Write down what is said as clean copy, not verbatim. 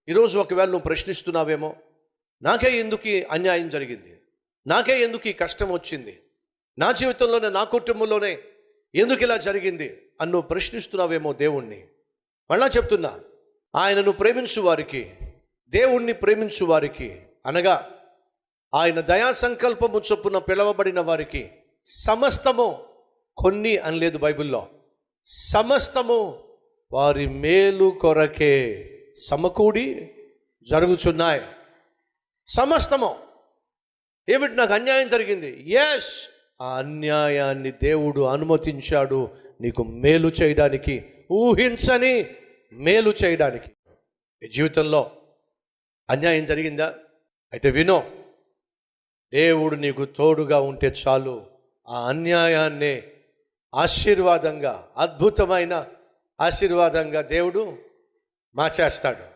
ఈరోజు ఒకవేళ నువ్వు ప్రశ్నిస్తున్నావేమో, నాకే ఎందుకు ఈ అన్యాయం జరిగింది, నాకే ఎందుకు ఈ కష్టం వచ్చింది, నా జీవితంలోనే నా కుటుంబంలోనే ఎందుకు ఇలా జరిగింది అని నువ్వు ప్రశ్నిస్తున్నావేమో దేవుణ్ణి. మళ్ళా చెప్తున్నా, ఆయనను ప్రేమించు వారికి, దేవుణ్ణి ప్రేమించు వారికి, అనగా ఆయన దయా సంకల్పము చొప్పున పిలవబడిన వారికి సమస్తము, కొన్ని అనలేదు బైబిల్లో, సమస్తము వారి మేలు కొరకే సమకూడి జరుగుచున్నాయి. సమస్తము. ఏమిటి? నాకు అన్యాయం జరిగింది. ఎస్, ఆ అన్యాయాన్ని దేవుడు అనుమతించాడు నీకు మేలు చేయడానికి, ఊహించని మేలు చేయడానికి. నీ జీవితంలో అన్యాయం జరిగిందా? అయితే వినో, దేవుడు నీకు తోడుగా ఉంటే చాలు, ఆ అన్యాయాన్ని ఆశీర్వాదంగా, అద్భుతమైన ఆశీర్వాదంగా దేవుడు మార్చేస్తాడు.